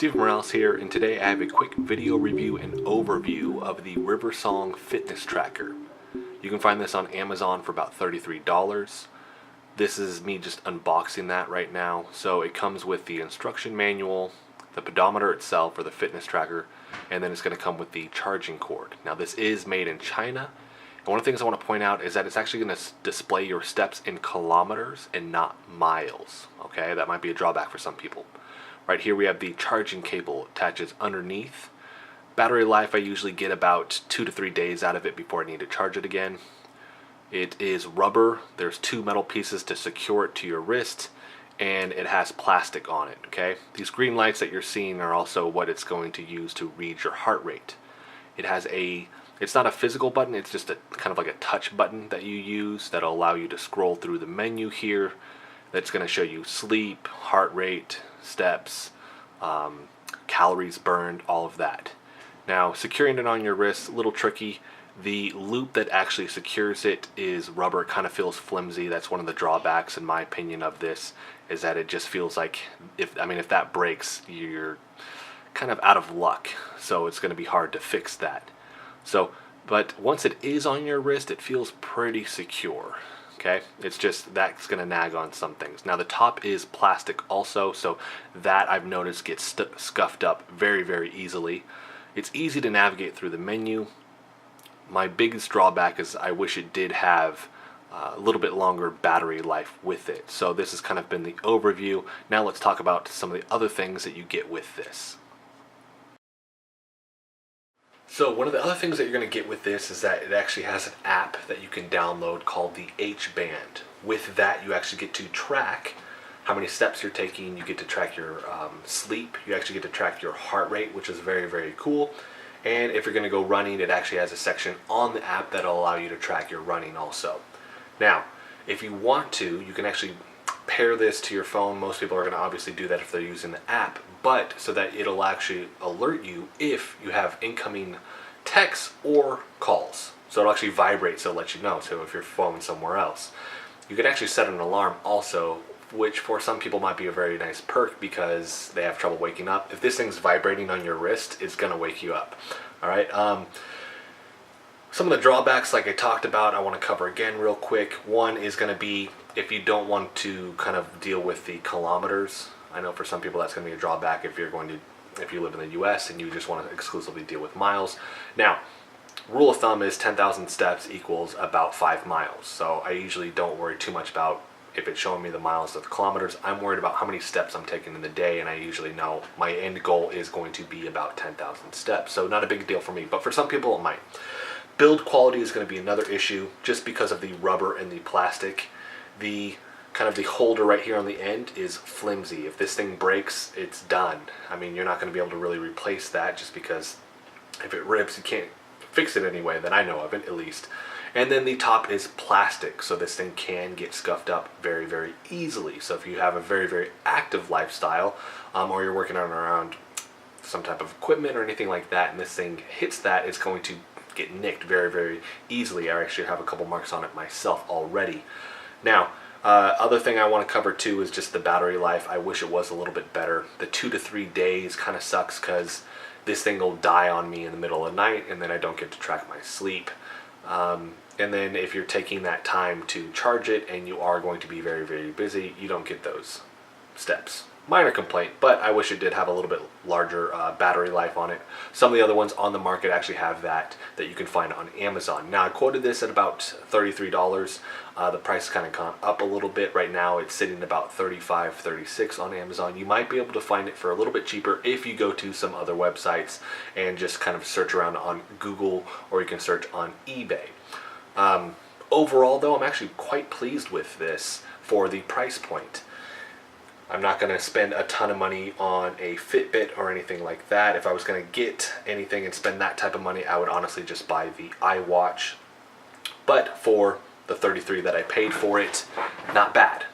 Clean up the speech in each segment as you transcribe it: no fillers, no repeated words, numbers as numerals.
Steve Morales here, and today I have a quick video review and overview of the Riversong Fitness Tracker. You can find this on Amazon for about $33. This is me just unboxing that right now. So it comes with the instruction manual, the pedometer itself, or the fitness tracker, and then it's going to come with the charging cord. Now this is made in China, and one of the things I want to point out is that it's actually going to display your steps in kilometers and not miles. Okay, that might be a drawback for some people. Right here we have the charging cable attaches underneath. Battery life, I usually get about 2 to 3 days out of it before I need to charge it again. It is rubber. There's 2 metal pieces to secure it to your wrist, and it has plastic on it. Okay, these green lights that you're seeing are also what it's going to use to read your heart rate. It has it's not a physical button, it's just a kind of like a touch button that you use that'll allow you to scroll through the menu here. That's going to show you sleep, heart rate, steps, calories burned, all of that. Now, securing it on your wrist, a little tricky. The loop that actually secures it is rubber. It kind of feels flimsy. That's one of the drawbacks, in my opinion, of this, is that it just feels like, if that breaks, you're kind of out of luck. So it's going to be hard to fix that. But once it is on your wrist, it feels pretty secure. Okay, it's just that's going to nag on some things. Now the top is plastic also, so that I've noticed gets scuffed up very, very easily. It's easy to navigate through the menu. My biggest drawback is I wish it did have a little bit longer battery life with it. So this has kind of been the overview. Now let's talk about some of the other things that you get with this. So one of the other things that you're going to get with this is that it actually has an app that you can download called the H-Band. With that, you actually get to track how many steps you're taking. You get to track your sleep. You actually get to track your heart rate, which is very, very cool. And if you're going to go running, it actually has a section on the app that'll allow you to track your running also. Now, if you want to, you can actually pair this to your phone. Most people are going to obviously do that if they're using the app, but so that it'll actually alert you if you have incoming texts or calls. So it'll actually vibrate, so it'll let you know. So if your phone's somewhere else, you can actually set an alarm also, which for some people might be a very nice perk because they have trouble waking up. If this thing's vibrating on your wrist, it's going to wake you up. All right. Some of the drawbacks, like I talked about, I want to cover again real quick. One is going to be if you don't want to kind of deal with the kilometers. I know for some people that's going to be a drawback if you live in the US and you just want to exclusively deal with miles. Now, rule of thumb is 10,000 steps equals about 5 miles. So I usually don't worry too much about if it's showing me the miles or the kilometers. I'm worried about how many steps I'm taking in the day, and I usually know my end goal is going to be about 10,000 steps. So not a big deal for me, but for some people it might. Build quality is going to be another issue just because of the rubber and the plastic. The kind of the holder right here on the end is flimsy. If this thing breaks, it's done. I mean, you're not going to be able to really replace that just because if it rips, you can't fix it anyway that I know of it, at least. And then the top is plastic, so this thing can get scuffed up very, very easily. So if you have a very, very active lifestyle, or you're working on around some type of equipment or anything like that, and this thing hits that, it's going to get nicked very, very easily. I actually have a couple marks on it myself already. Now, other thing I want to cover too is just the battery life. I wish it was a little bit better. The 2 to 3 days kind of sucks because this thing will die on me in the middle of the night, and then I don't get to track my sleep. And then if you're taking that time to charge it and you are going to be very, very busy, you don't get those steps. Minor complaint, but I wish it did have a little bit larger battery life on it. Some of the other ones on the market actually have that you can find on Amazon. Now I quoted this at about $33. The price kind of gone up a little bit. Right now it's sitting about $35, $36 on Amazon. You might be able to find it for a little bit cheaper if you go to some other websites and just kind of search around on Google, or you can search on eBay. Overall though, I'm actually quite pleased with this for the price point. I'm not going to spend a ton of money on a Fitbit or anything like that. If I was going to get anything and spend that type of money, I would honestly just buy the iWatch. But for the $33 that I paid for it, not bad.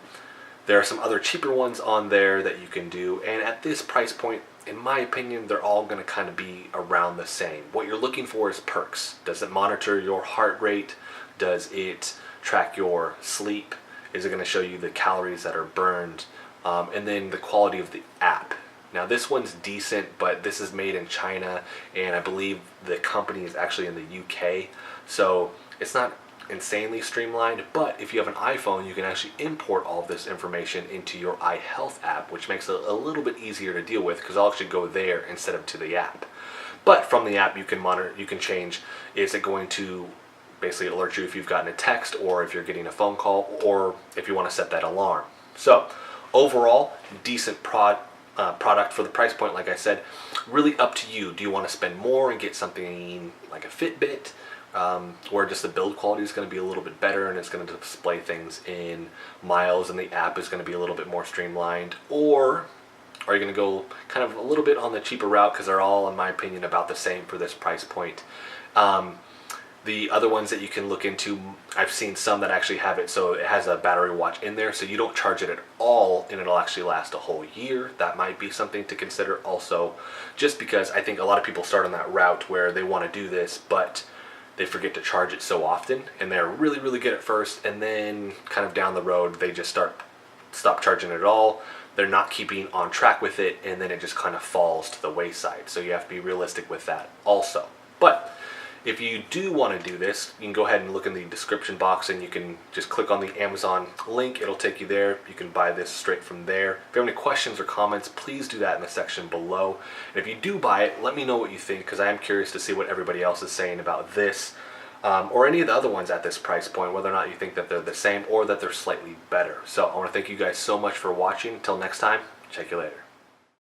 There are some other cheaper ones on there that you can do, and at this price point, in my opinion, they're all going to kind of be around the same. What you're looking for is perks. Does it monitor your heart rate? Does it track your sleep? Is it going to show you the calories that are burned? And then the quality of the app. Now this one's decent, but this is made in China, and I believe the company is actually in the UK, so it's not insanely streamlined. But if you have an iPhone, you can actually import all of this information into your iHealth app, which makes it a little bit easier to deal with, because I'll actually go there instead of to the app. But from the app, you can monitor, you can change, is it going to basically alert you if you've gotten a text, or if you're getting a phone call, or if you want to set that alarm. So overall, decent product for the price point. Like I said, really up to you. Do you want to spend more and get something like a Fitbit, where just the build quality is going to be a little bit better and it's going to display things in miles and the app is going to be a little bit more streamlined? Or are you going to go kind of a little bit on the cheaper route, because they're all, in my opinion, about the same for this price point? The other ones that you can look into, I've seen some that actually have it so it has a battery watch in there, so you don't charge it at all and it'll actually last a whole year. That might be something to consider also, just because I think a lot of people start on that route where they want to do this, but they forget to charge it so often, and they're really, really good at first, and then kind of down the road they just stop charging it at all. They're not keeping on track with it, and then it just kind of falls to the wayside. So you have to be realistic with that also. But if you do want to do this, you can go ahead and look in the description box, and you can just click on the Amazon link. It'll take you there. You can buy this straight from there. If you have any questions or comments, please do that in the section below. And if you do buy it, let me know what you think, because I am curious to see what everybody else is saying about this, or any of the other ones at this price point, whether or not you think that they're the same or that they're slightly better. So I want to thank you guys so much for watching. Until next time, check you later.